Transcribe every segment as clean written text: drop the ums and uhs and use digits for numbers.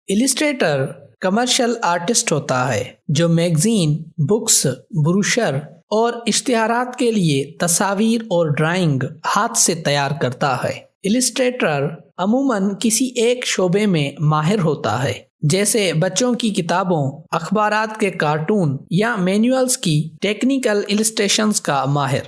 Illustrator commercial artist होता है जो मैगजीन, बुक्स, ब्रोशर और इश्तिहारात के लिए तस्वीर और ड्राइंग हाथ से तैयार करता है। इलिस्ट्रेटर अमूमन किसी एक शोबे में माहिर होता है, जैसे बच्चों की किताबों, अखबारात के कार्टून या मैनुअल्स की टेक्निकल इलिस्ट्रेशंस का माहिर।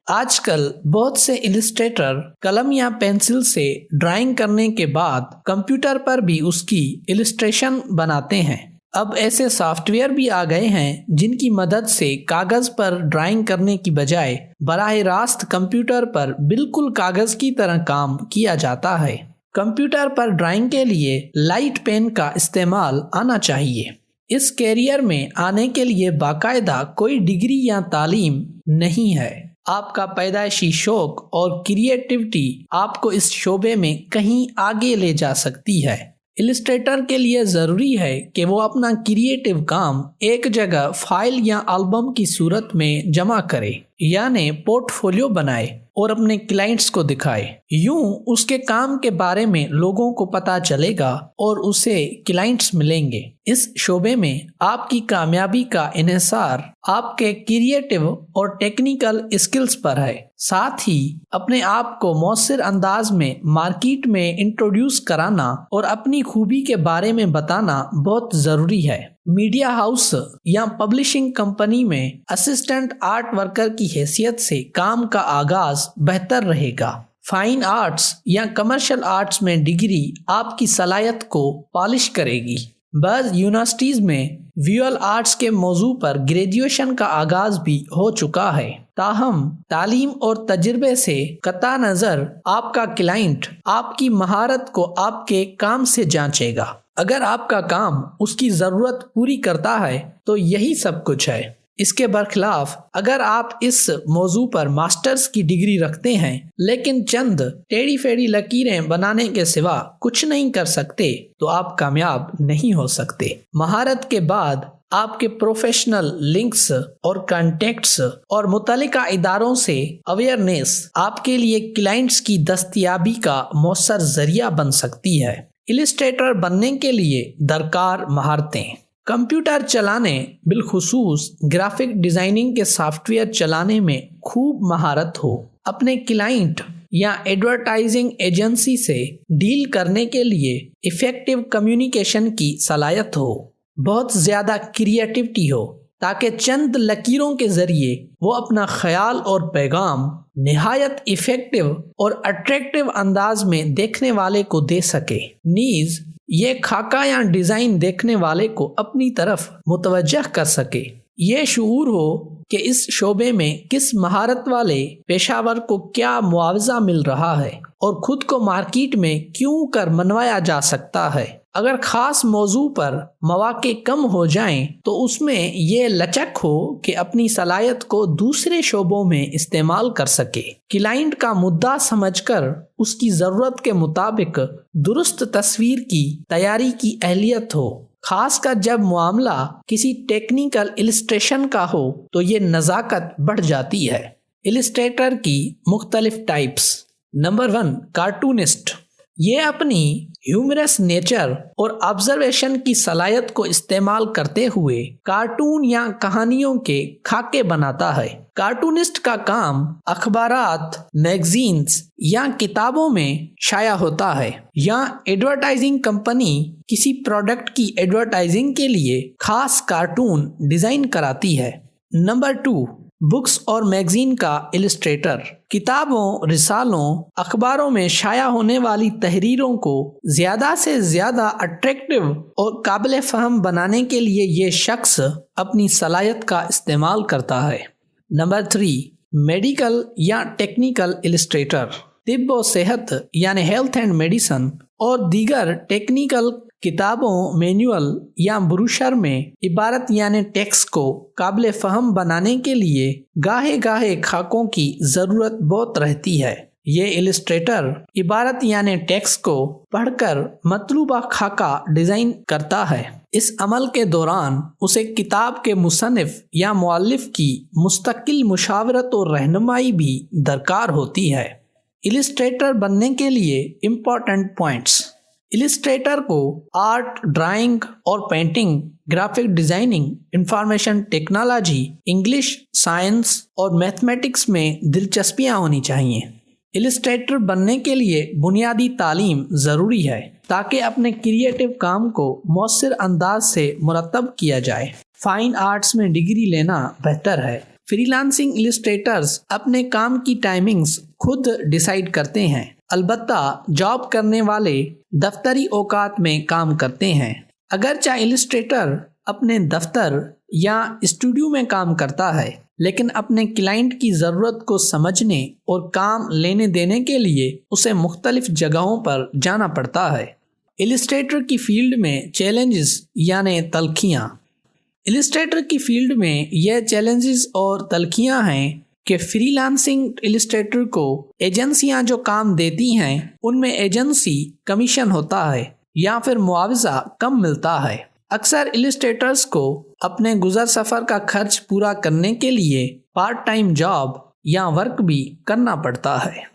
आजकल बहुत से इलिस्ट्रेटर कलम या पेंसिल से ड्राइंग करने के बाद कंप्यूटर पर भी उसकी इलिस्ट्रेशन बनाते हैं। अब ऐसे सॉफ्टवेयर भी आ गए हैं जिनकी मदद से कागज पर ड्राइंग करने की बजाय बराह रास्त कंप्यूटर पर बिल्कुल कागज की तरह काम किया जाता है। कंप्यूटर पर ड्राइंग के लिए लाइट पेन का इस्तेमाल आना चाहिए। इस कैरियर में आने के लिए बाकायदा कोई डिग्री या तालीम नहीं है। आपका पैदाइशी शौक और क्रिएटिविटी आपको इस शोबे में कहीं आगे ले जा सकती है। इलिस्ट्रेटर के लिए ज़रूरी है कि वो अपना क्रिएटिव काम एक जगह फाइल या एल्बम की सूरत में जमा करे, यानी पोर्टफोलियो बनाए और अपने क्लाइंट्स को दिखाए। यूं उसके काम के बारे में लोगों को पता चलेगा और उसे क्लाइंट्स मिलेंगे। इस शोबे में आपकी कामयाबी का इन्हिसार आपके क्रिएटिव और टेक्निकल स्किल्स पर है। साथ ही अपने आप को मौसर अंदाज में मार्केट में इंट्रोड्यूस कराना और अपनी खूबी के बारे में बताना बहुत ज़रूरी है। मीडिया हाउस या पब्लिशिंग कंपनी में असिस्टेंट आर्ट वर्कर की हैसियत से काम का आगाज बेहतर रहेगा। फाइन आर्ट्स या कमर्शियल आर्ट्स में डिग्री आपकी सलाहियत को पॉलिश करेगी। बस यूनिवर्सिटीज में विजुअल आर्ट्स के मौजू पर ग्रेजुएशन का आगाज भी हो चुका है। ताहम तालीम और तजुर्बे से कता नज़र आपका क्लाइंट आपकी महारत को आपके काम से जांचेगा। अगर आपका काम उसकी ज़रूरत पूरी करता है तो यही सब कुछ है। इसके बरखिलाफ अगर आप इस मौजू पर मास्टर्स की डिग्री रखते हैं लेकिन चंद टेढ़ी फेढ़ी लकीरें बनाने के सिवा कुछ नहीं कर सकते तो आप कामयाब नहीं हो सकते। महारत के बाद आपके प्रोफेशनल लिंक्स और कॉन्टेक्ट्स और मुतल्लिका इदारों से अवेयरनेस आपके लिए क्लाइंट्स की दस्तयाबी का मौसर जरिया बन सकती है। इलिस्ट्रेटर बनने के लिए दरकार महारतें: कंप्यूटर चलाने, बिलखुसूस ग्राफिक डिजाइनिंग के सॉफ्टवेयर चलाने में खूब महारत हो, अपने क्लाइंट या एडवर्टाइजिंग एजेंसी से डील करने के लिए इफेक्टिव कम्युनिकेशन की सलाहियत हो, बहुत ज़्यादा क्रिएटिविटी हो ताकि चंद लकीरों के ज़रिए वो अपना ख्याल और पैगाम निहायत इफेक्टिव और अट्रैक्टिव अंदाज में देखने वाले को दे सके। नीज ये खाका या डिज़ाइन देखने वाले को अपनी तरफ मुतवज्जह कर सके। ये शऊर हो कि इस शोबे में किस महारत वाले पेशावर को क्या मुआवजा मिल रहा है और खुद को मार्केट में क्यों कर मनवाया जा सकता है। अगर खास मौजू पर मौके कम हो जाएं तो उसमें ये लचक हो कि अपनी सलाहियत को दूसरे शोबों में इस्तेमाल कर सके। क्लाइंट का मुद्दा समझकर उसकी ज़रूरत के मुताबिक दुरुस्त तस्वीर की तैयारी की अहलियत हो, खासकर जब मामला किसी टेक्निकल इलिस्ट्रेशन का हो तो ये नज़ाकत बढ़ जाती है। इलिस्ट्रेटर की मुख्तलिफ टाइप्स। Number 1, cartoonist. ये अपनी ह्यूमरस नेचर और ऑब्जर्वेशन की सलाहियत को इस्तेमाल करते हुए कार्टून या कहानियों के खाके बनाता है। कार्टूनिस्ट का काम अखबारात, मैगजीन्स या किताबों में शाया होता है या एडवर्टाइजिंग कंपनी किसी प्रोडक्ट की एडवर्टाइजिंग के लिए खास कार्टून डिजाइन कराती है। नंबर 2, बुक्स और मैगजीन का इलिस्ट्रेटर। किताबों, रिसालों, अखबारों में शाया होने वाली तहरीरों को ज़्यादा से ज़्यादा अट्रैक्टिव और काबिल फ़हम बनाने के लिए ये शख्स अपनी सलाहियत का इस्तेमाल करता है। नंबर 3, मेडिकल या टेक्निकल इलिस्ट्रेटर। तिब व सेहत यानी हेल्थ एंड मेडिसन और दीगर टेक्निकल किताबों, मैनुअल या ब्रोशर में इबारत यानी टेक्स्ट को काबिल फ़हम बनाने के लिए गाहे गाहे खाकों की ज़रूरत बहुत रहती है। ये इलिस्ट्रेटर इबारत यानी टेक्स्ट को पढ़कर मतलूबा खाका डिज़ाइन करता है। इस अमल के दौरान उसे किताब के मुसन्निफ या मुअल्लिफ की मुस्तकिल मुशावरत और रहनुमाई भी दरकार होती है। इलिस्ट्रेटर बनने के लिए इम्पोर्टेंट पॉइंट्स। इलिस्ट्रेटर को आर्ट, ड्राइंग और painting, graphic designing, information technology, English, science और मैथमेटिक्स में दिलचस्पियां होनी चाहिए। इलिस्ट्रेटर बनने के लिए बुनियादी तालीम ज़रूरी है ताकि अपने क्रिएटिव काम को मौसर अंदाज से मुरतब किया जाए। फाइन आर्ट्स में डिग्री लेना बेहतर है। फ्रीलांसिंग इलिस्ट्रेटर्स अपने काम की टाइमिंग्स खुद डिसाइड करते हैं, अलबत्ता जॉब करने वाले दफ्तरी औकात में काम करते हैं। अगरचे इलिस्ट्रेटर अपने दफ्तर या स्टूडियो में काम करता है, लेकिन अपने क्लाइंट की ज़रूरत को समझने और काम लेने देने के लिए उसे मुख्तलिफ जगहों पर जाना पड़ता है। इलिस्ट्रेटर की फील्ड में चैलेंजेस यानी तलखियाँ। इलिस्ट्रेटर की फील्ड में यह चैलेंजेस और तलखियाँ हैं कि फ्रीलांसिंग इलिस्ट्रेटर को एजेंसियां जो काम देती हैं उनमें एजेंसी कमीशन होता है या फिर मुआवजा कम मिलता है। अक्सर इलिस्ट्रेटर्स को अपने गुजर सफ़र का खर्च पूरा करने के लिए पार्ट टाइम जॉब या वर्क भी करना पड़ता है।